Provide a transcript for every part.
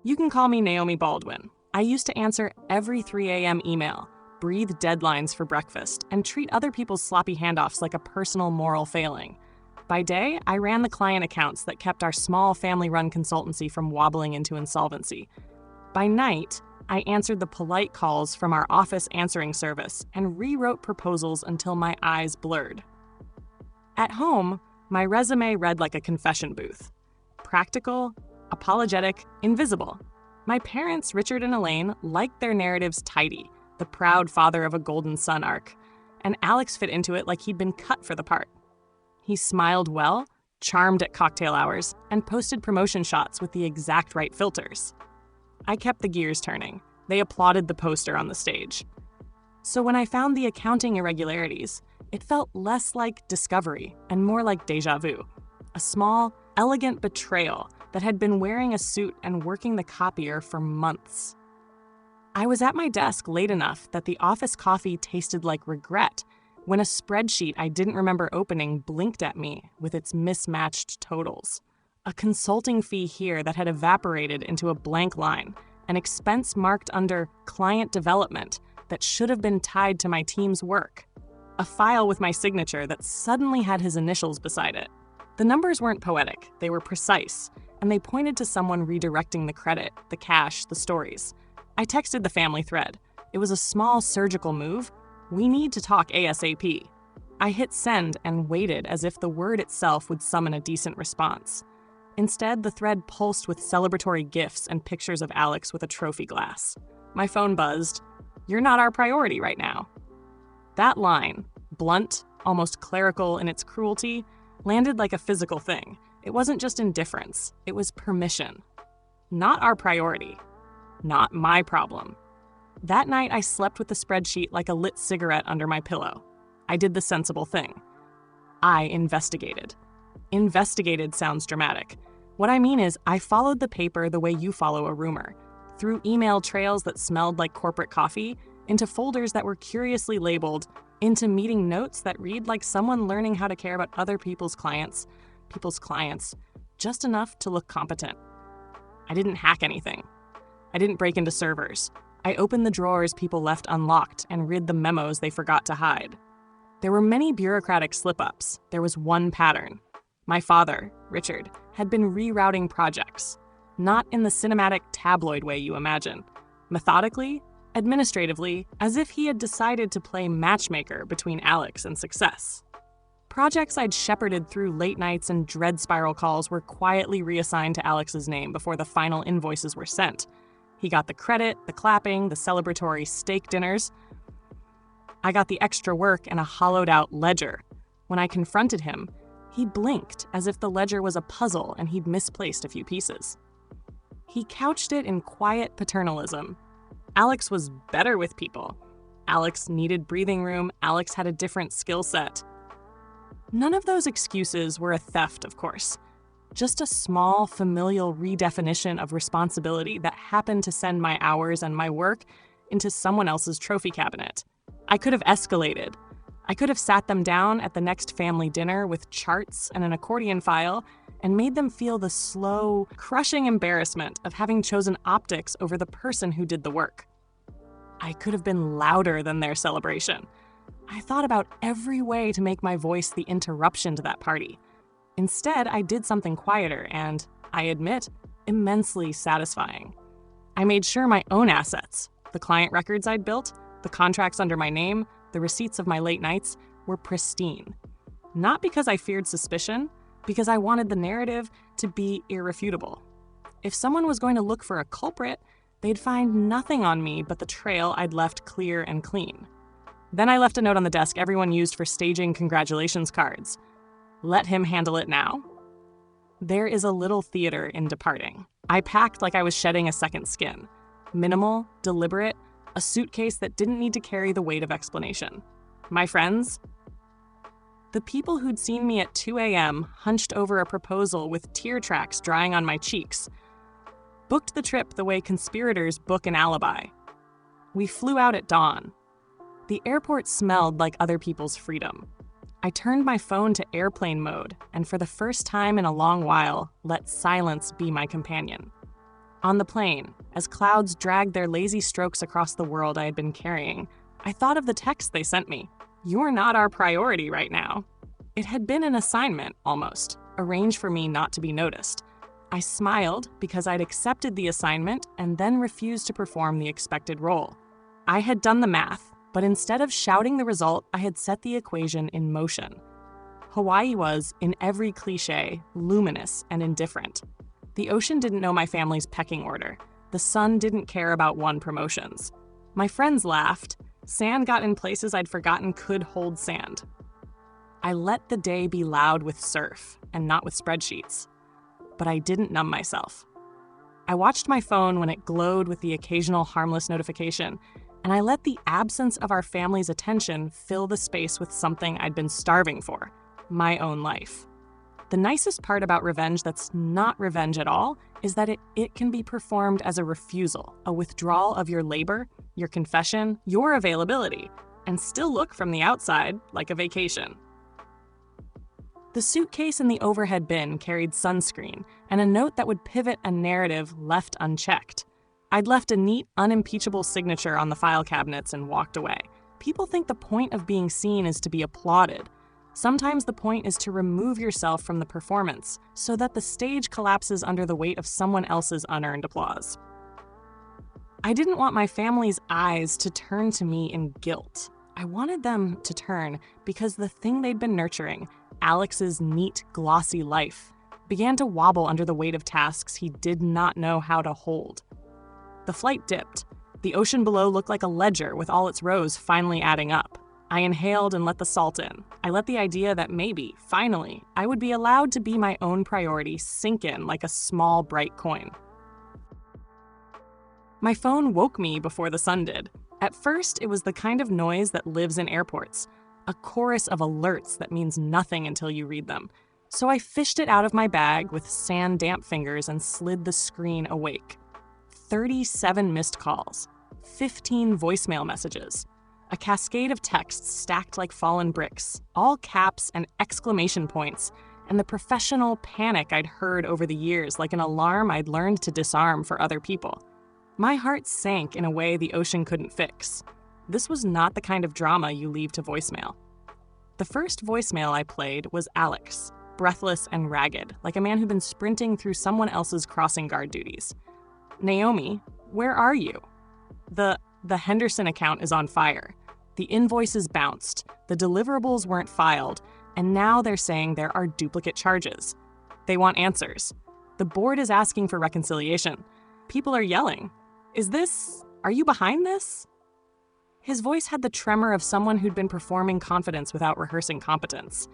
You can call me Naomi Baldwin. I used to answer every 3 a.m. email, breathe deadlines for breakfast, and treat other people's sloppy handoffs like a personal moral failing. By day, I ran the client accounts that kept our small family-run consultancy from wobbling into insolvency. By night, I answered the polite calls from our office answering service and rewrote proposals until my eyes blurred. At home, my resume read like a confession booth. Practical, apologetic, invisible. My parents, Richard and Elaine, liked their narratives tidy, the proud father of a golden son arc, and Alex fit into it like he'd been cut for the part. He smiled well, charmed at cocktail hours, and posted promotion shots with the exact right filters. I kept the gears turning. They applauded the poster on the stage. So when I found the accounting irregularities, it felt less like discovery and more like déjà vu. A small, elegant betrayal that had been wearing a suit and working the copier for months. I was at my desk late enough that the office coffee tasted like regret when a spreadsheet I didn't remember opening blinked at me with its mismatched totals. A consulting fee here that had evaporated into a blank line, an expense marked under client development that should have been tied to my team's work. A file with my signature that suddenly had his initials beside it. The numbers weren't poetic, they were precise, and they pointed to someone redirecting the credit, the cash, the stories. I texted the family thread. It was a small surgical move. We need to talk ASAP. I hit send and waited as if the word itself would summon a decent response. Instead, the thread pulsed with celebratory gifs and pictures of Alex with a trophy glass. My phone buzzed. "You're not our priority right now." That line, blunt, almost clerical in its cruelty, landed like a physical thing. It wasn't just indifference, it was permission. Not our priority. Not my problem. That night, I slept with the spreadsheet like a lit cigarette under my pillow. I did the sensible thing. I investigated. Investigated sounds dramatic. What I mean is, I followed the paper the way you follow a rumor, through email trails that smelled like corporate coffee, into folders that were curiously labeled, into meeting notes that read like someone learning how to care about other people's clients, just enough to look competent. I didn't hack anything. I didn't break into servers. I opened the drawers people left unlocked and read the memos they forgot to hide. There were many bureaucratic slip-ups. There was one pattern. My father, Richard, had been rerouting projects, not in the cinematic tabloid way you imagine. Methodically, administratively, as if he had decided to play matchmaker between Alex and success. Projects I'd shepherded through late nights and dread spiral calls were quietly reassigned to Alex's name before the final invoices were sent. He got the credit, the clapping, the celebratory steak dinners. I got the extra work and a hollowed-out ledger. When I confronted him, he blinked as if the ledger was a puzzle and he'd misplaced a few pieces. He couched it in quiet paternalism. Alex was better with people. Alex needed breathing room. Alex had a different skill set. None of those excuses were a theft, of course. Just a small, familial redefinition of responsibility that happened to send my hours and my work into someone else's trophy cabinet. I could have escalated. I could have sat them down at the next family dinner with charts and an accordion file and made them feel the slow, crushing embarrassment of having chosen optics over the person who did the work. I could have been louder than their celebration. I thought about every way to make my voice the interruption to that party. Instead, I did something quieter and, I admit, immensely satisfying. I made sure my own assets, the client records I'd built, the contracts under my name, the receipts of my late nights, were pristine. Not because I feared suspicion, because I wanted the narrative to be irrefutable. If someone was going to look for a culprit, they'd find nothing on me but the trail I'd left clear and clean. Then I left a note on the desk everyone used for staging congratulations cards. Let him handle it now. There is a little theater in departing. I packed like I was shedding a second skin. Minimal, deliberate, a suitcase that didn't need to carry the weight of explanation. My friends? The people who'd seen me at 2 a.m. hunched over a proposal with tear tracks drying on my cheeks, booked the trip the way conspirators book an alibi. We flew out at dawn. The airport smelled like other people's freedom. I turned my phone to airplane mode and for the first time in a long while, let silence be my companion. On the plane, as clouds dragged their lazy strokes across the world I had been carrying, I thought of the text they sent me. "You're not our priority right now." It had been an assignment, almost, arranged for me not to be noticed. I smiled because I'd accepted the assignment and then refused to perform the expected role. I had done the math, but instead of shouting the result, I had set the equation in motion. Hawaii was, in every cliché, luminous and indifferent. The ocean didn't know my family's pecking order. The sun didn't care about won promotions. My friends laughed. Sand got in places I'd forgotten could hold sand. I let the day be loud with surf and not with spreadsheets. But I didn't numb myself. I watched my phone when it glowed with the occasional harmless notification, and I let the absence of our family's attention fill the space with something I'd been starving for, my own life. The nicest part about revenge that's not revenge at all is that it can be performed as a refusal, a withdrawal of your labor, your confession, your availability, and still look from the outside like a vacation. The suitcase in the overhead bin carried sunscreen and a note that would pivot a narrative left unchecked. I'd left a neat, unimpeachable signature on the file cabinets and walked away. People think the point of being seen is to be applauded. Sometimes the point is to remove yourself from the performance so that the stage collapses under the weight of someone else's unearned applause. I didn't want my family's eyes to turn to me in guilt. I wanted them to turn because the thing they'd been nurturing, Alex's neat, glossy life, began to wobble under the weight of tasks he did not know how to hold. The flight dipped. The ocean below looked like a ledger with all its rows finally adding up. I inhaled and let the salt in. I let the idea that maybe, finally, I would be allowed to be my own priority sink in like a small, bright coin. My phone woke me before the sun did. At first, it was the kind of noise that lives in airports, a chorus of alerts that means nothing until you read them. So I fished it out of my bag with sand-damp fingers and slid the screen awake. 37 missed calls, 15 voicemail messages, a cascade of texts stacked like fallen bricks, all caps and exclamation points, and the professional panic I'd heard over the years like an alarm I'd learned to disarm for other people. My heart sank in a way the ocean couldn't fix. This was not the kind of drama you leave to voicemail. The first voicemail I played was Alex, breathless and ragged, like a man who'd been sprinting through someone else's crossing guard duties. "Naomi, where are you? The Henderson account is on fire. The invoices bounced, the deliverables weren't filed, and now they're saying there are duplicate charges. They want answers. The board is asking for reconciliation. People are yelling. Are you behind this?" His voice had the tremor of someone who'd been performing confidence without rehearsing competence.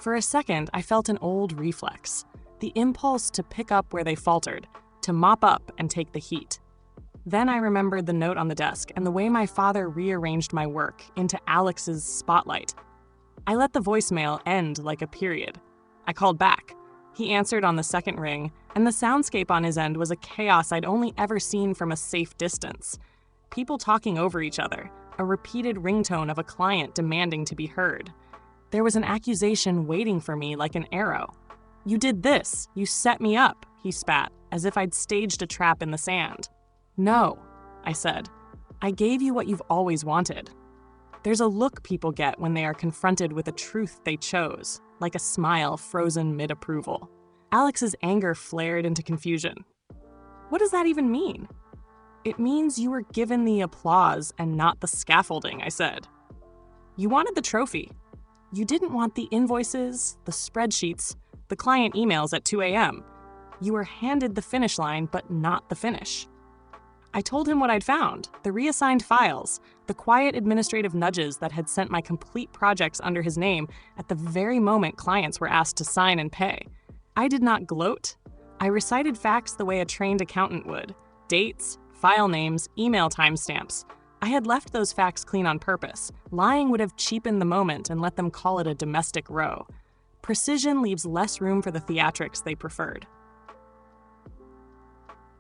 For a second, I felt an old reflex, the impulse to pick up where they faltered, to mop up and take the heat. Then I remembered the note on the desk and the way my father rearranged my work into Alex's spotlight. I let the voicemail end like a period. I called back. He answered on the second ring, and the soundscape on his end was a chaos I'd only ever seen from a safe distance. People talking over each other, a repeated ringtone of a client demanding to be heard. There was an accusation waiting for me like an arrow. "You did this. You set me up," he spat, as if I'd staged a trap in the sand. "No," I said. "I gave you what you've always wanted." There's a look people get when they are confronted with a truth they chose, like a smile frozen mid-approval. Alex's anger flared into confusion. "What does that even mean?" "It means you were given the applause and not the scaffolding," I said. "You wanted the trophy. You didn't want the invoices, the spreadsheets, the client emails at 2 a.m. You were handed the finish line, but not the finish." I told him what I'd found, the reassigned files, the quiet administrative nudges that had sent my complete projects under his name at the very moment clients were asked to sign and pay. I did not gloat. I recited facts the way a trained accountant would. Dates, file names, email timestamps. I had left those facts clean on purpose. Lying would have cheapened the moment and let them call it a domestic row. Precision leaves less room for the theatrics they preferred.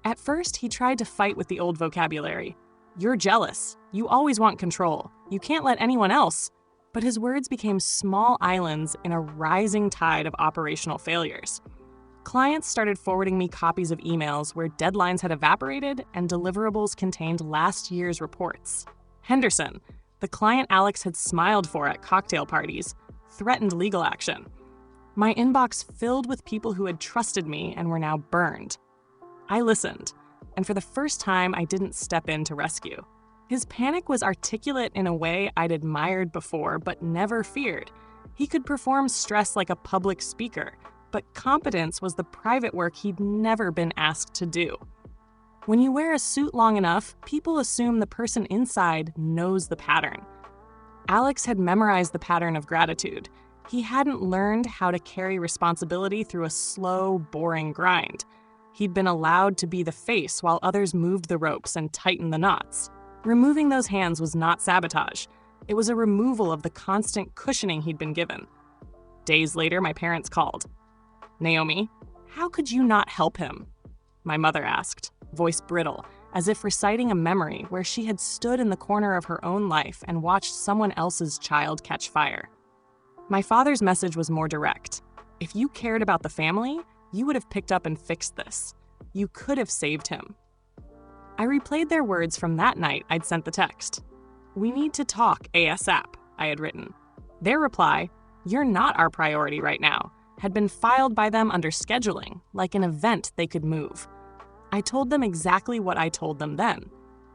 At first, he tried to fight with the old vocabulary. "You're jealous. You always want control. You can't let anyone else." But his words became small islands in a rising tide of operational failures. Clients started forwarding me copies of emails where deadlines had evaporated and deliverables contained last year's reports. Henderson, the client Alex had smiled for at cocktail parties, threatened legal action. My inbox filled with people who had trusted me and were now burned. I listened, and for the first time, I didn't step in to rescue. His panic was articulate in a way I'd admired before but never feared. He could perform stress like a public speaker, but competence was the private work he'd never been asked to do. When you wear a suit long enough, people assume the person inside knows the pattern. Alex had memorized the pattern of gratitude. He hadn't learned how to carry responsibility through a slow, boring grind. He'd been allowed to be the face while others moved the ropes and tightened the knots. Removing those hands was not sabotage. It was a removal of the constant cushioning he'd been given. Days later, my parents called. "Naomi, how could you not help him?" My mother asked, voice brittle, as if reciting a memory where she had stood in the corner of her own life and watched someone else's child catch fire. My father's message was more direct. If you cared about the family, you would have picked up and fixed this. You could have saved him. I replayed their words from that night I'd sent the text. "We need to talk ASAP," I had written. Their reply, "You're not our priority right now," had been filed by them under scheduling, like an event they could move. I told them exactly what I told them then.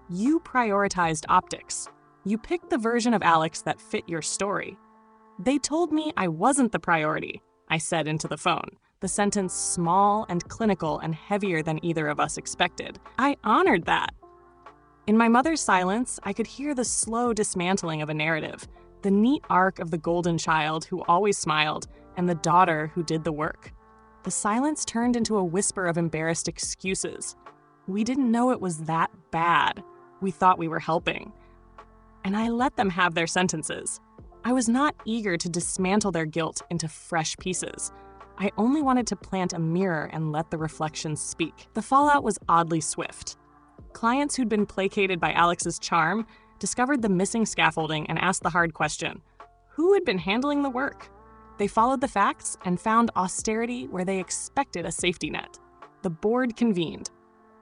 You prioritized optics. You picked the version of Alex that fit your story. They told me I wasn't the priority, I said into the phone, the sentence small and clinical and heavier than either of us expected. I honored that. In my mother's silence, I could hear the slow dismantling of a narrative, the neat arc of the golden child who always smiled and the daughter who did the work. The silence turned into a whisper of embarrassed excuses. We didn't know it was that bad. We thought we were helping. And I let them have their sentences. I was not eager to dismantle their guilt into fresh pieces. I only wanted to plant a mirror and let the reflections speak. The fallout was oddly swift. Clients who'd been placated by Alex's charm discovered the missing scaffolding and asked the hard question: who had been handling the work? They followed the facts and found austerity where they expected a safety net. The board convened.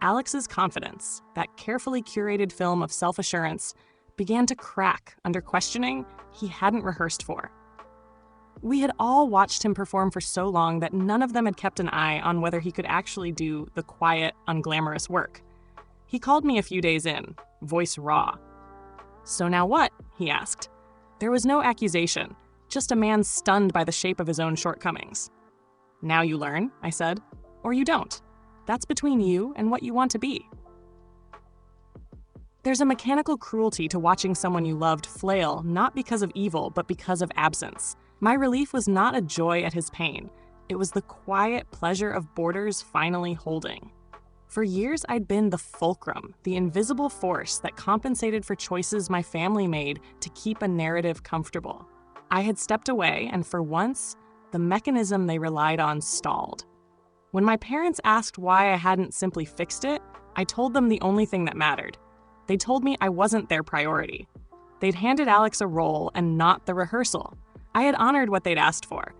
Alex's confidence, that carefully curated film of self-assurance, began to crack under questioning he hadn't rehearsed for. We had all watched him perform for so long that none of them had kept an eye on whether he could actually do the quiet, unglamorous work. He called me a few days in, voice raw. "So now what?" he asked. There was no accusation, just a man stunned by the shape of his own shortcomings. "Now you learn," I said, "or you don't. That's between you and what you want to be." There's a mechanical cruelty to watching someone you loved flail not because of evil, but because of absence. My relief was not a joy at his pain. It was the quiet pleasure of borders finally holding. For years, I'd been the fulcrum, the invisible force that compensated for choices my family made to keep a narrative comfortable. I had stepped away, and for once, the mechanism they relied on stalled. When my parents asked why I hadn't simply fixed it, I told them the only thing that mattered. They told me I wasn't their priority. They'd handed Alex a role and not the rehearsal. I had honored what they'd asked for.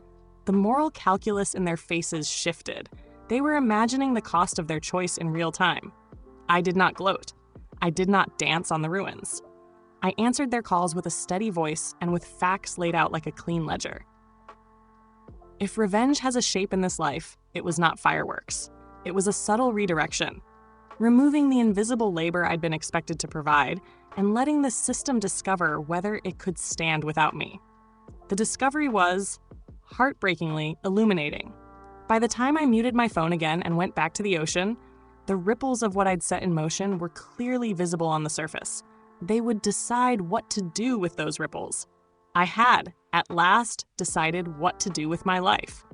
The moral calculus in their faces shifted. They were imagining the cost of their choice in real time. I did not gloat. I did not dance on the ruins. I answered their calls with a steady voice and with facts laid out like a clean ledger. If revenge has a shape in this life, it was not fireworks. It was a subtle redirection, removing the invisible labor I'd been expected to provide and letting the system discover whether it could stand without me. The discovery was, heartbreakingly, illuminating. By the time I muted my phone again and went back to the ocean, the ripples of what I'd set in motion were clearly visible on the surface. They would decide what to do with those ripples. I had, at last, decided what to do with my life.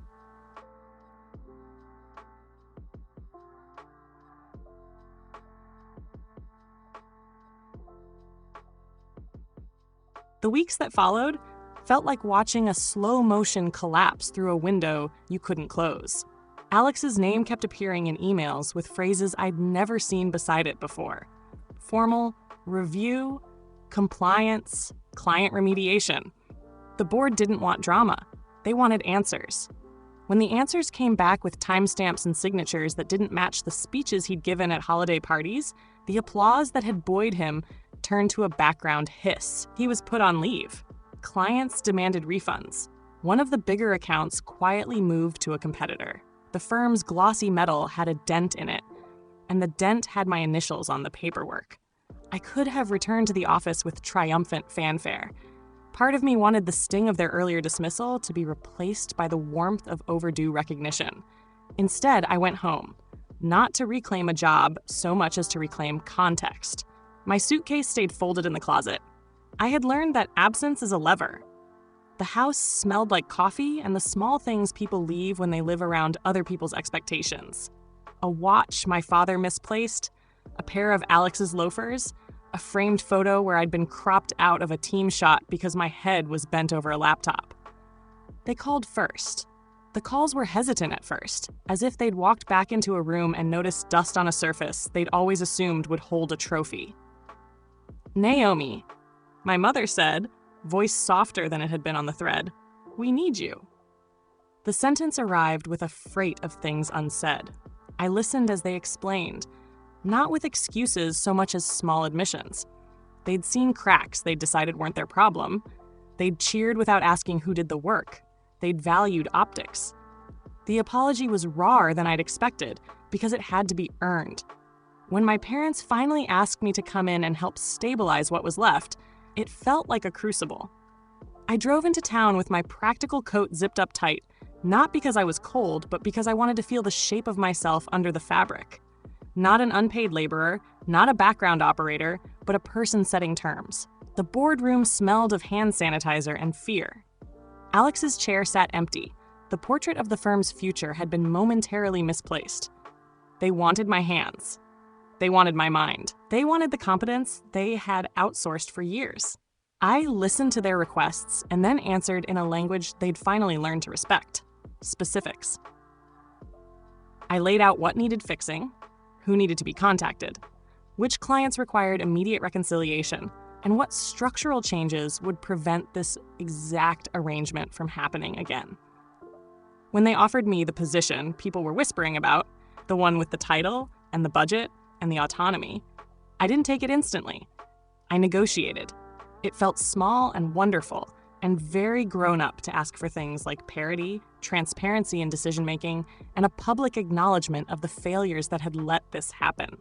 The weeks that followed felt like watching a slow-motion collapse through a window you couldn't close. Alex's name kept appearing in emails with phrases I'd never seen beside it before. Formal, review, compliance, client remediation. The board didn't want drama. They wanted answers. When the answers came back with timestamps and signatures that didn't match the speeches he'd given at holiday parties, the applause that had buoyed him turned to a background hiss. He was put on leave. Clients demanded refunds. One of the bigger accounts quietly moved to a competitor. The firm's glossy metal had a dent in it, and the dent had my initials on the paperwork. I could have returned to the office with triumphant fanfare. Part of me wanted the sting of their earlier dismissal to be replaced by the warmth of overdue recognition. Instead, I went home, not to reclaim a job so much as to reclaim context. My suitcase stayed folded in the closet. I had learned that absence is a lever. The house smelled like coffee and the small things people leave when they live around other people's expectations. A watch my father misplaced, a pair of Alex's loafers, a framed photo where I'd been cropped out of a team shot because my head was bent over a laptop. They called first. The calls were hesitant at first, as if they'd walked back into a room and noticed dust on a surface they'd always assumed would hold a trophy. "Naomi," my mother said, voice softer than it had been on the thread, "we need you." The sentence arrived with a freight of things unsaid. I listened as they explained, not with excuses so much as small admissions. They'd seen cracks they'd decided weren't their problem. They'd cheered without asking who did the work. They'd valued optics. The apology was rawer than I'd expected because it had to be earned. When my parents finally asked me to come in and help stabilize what was left, it felt like a crucible. I drove into town with my practical coat zipped up tight, not because I was cold, but because I wanted to feel the shape of myself under the fabric. Not an unpaid laborer, not a background operator, but a person setting terms. The boardroom smelled of hand sanitizer and fear. Alex's chair sat empty. The portrait of the firm's future had been momentarily misplaced. They wanted my hands. They wanted my mind. They wanted the competence they had outsourced for years. I listened to their requests and then answered in a language they'd finally learned to respect: specifics. I laid out what needed fixing, who needed to be contacted, which clients required immediate reconciliation, and what structural changes would prevent this exact arrangement from happening again. When they offered me the position people were whispering about, the one with the title and the budget and the autonomy, I didn't take it instantly. I negotiated. It felt small and wonderful, and very grown up to ask for things like parity, transparency in decision-making, and a public acknowledgement of the failures that had let this happen.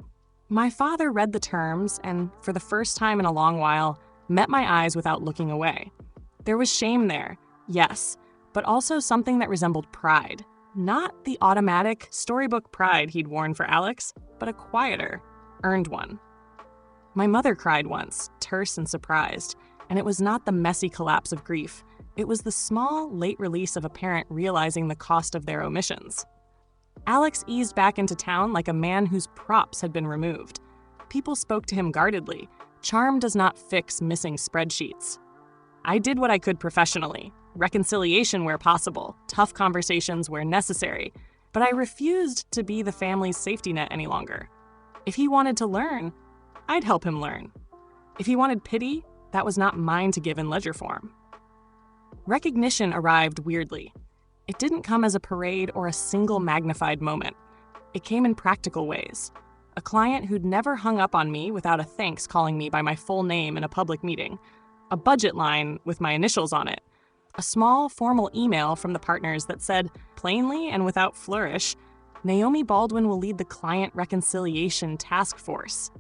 My father read the terms and, for the first time in a long while, met my eyes without looking away. There was shame there, yes, but also something that resembled pride. Not the automatic, storybook pride he'd worn for Alex, but a quieter, earned one. My mother cried once, terse and surprised, and it was not the messy collapse of grief. It was the small, late release of a parent realizing the cost of their omissions. Alex eased back into town like a man whose props had been removed. People spoke to him guardedly. Charm does not fix missing spreadsheets. I did what I could professionally, reconciliation where possible, tough conversations where necessary, but I refused to be the family's safety net any longer. If he wanted to learn, I'd help him learn. If he wanted pity, that was not mine to give in ledger form. Recognition arrived weirdly. It didn't come as a parade or a single magnified moment. It came in practical ways. A client who'd never hung up on me without a thanks calling me by my full name in a public meeting, a budget line with my initials on it, a small formal email from the partners that said, plainly and without flourish, "Naomi Baldwin will lead the Client Reconciliation Task Force."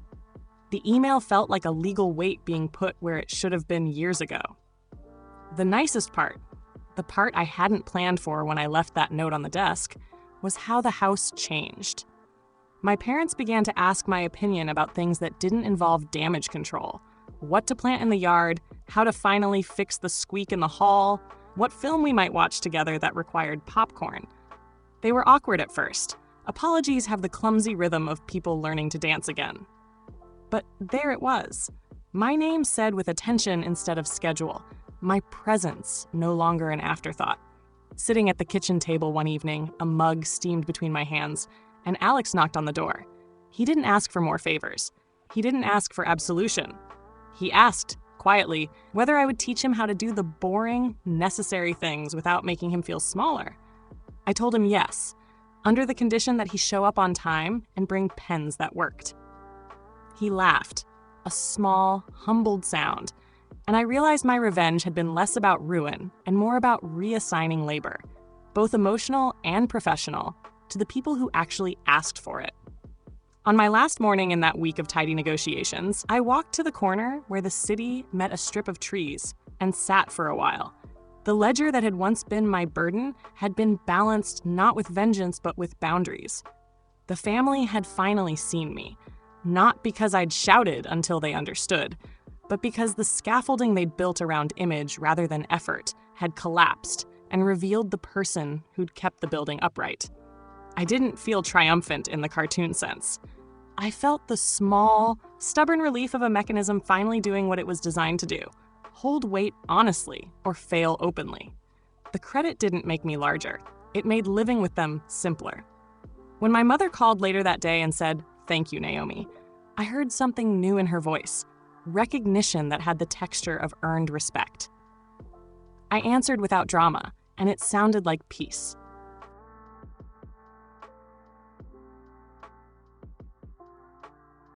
The email felt like a legal weight being put where it should have been years ago. The nicest part, the part I hadn't planned for when I left that note on the desk, was how the house changed. My parents began to ask my opinion about things that didn't involve damage control, what to plant in the yard, how to finally fix the squeak in the hall, what film we might watch together that required popcorn. They were awkward at first. Apologies have the clumsy rhythm of people learning to dance again. But there it was. My name said with attention instead of schedule. My presence no longer an afterthought. Sitting at the kitchen table one evening, a mug steamed between my hands, and Alex knocked on the door. He didn't ask for more favors. He didn't ask for absolution. He asked, quietly, whether I would teach him how to do the boring, necessary things without making him feel smaller. I told him yes, under the condition that he show up on time and bring pens that worked. He laughed, a small, humbled sound, and I realized my revenge had been less about ruin and more about reassigning labor, both emotional and professional, to the people who actually asked for it. On my last morning in that week of tidy negotiations, I walked to the corner where the city met a strip of trees and sat for a while. The ledger that had once been my burden had been balanced not with vengeance but with boundaries. The family had finally seen me, not because I'd shouted until they understood, but because the scaffolding they'd built around image rather than effort had collapsed and revealed the person who'd kept the building upright. I didn't feel triumphant in the cartoon sense. I felt the small, stubborn relief of a mechanism finally doing what it was designed to do: hold weight honestly or fail openly. The credit didn't make me larger. It made living with them simpler. When my mother called later that day and said, "Thank you, Naomi," I heard something new in her voice, recognition that had the texture of earned respect. I answered without drama, and it sounded like peace.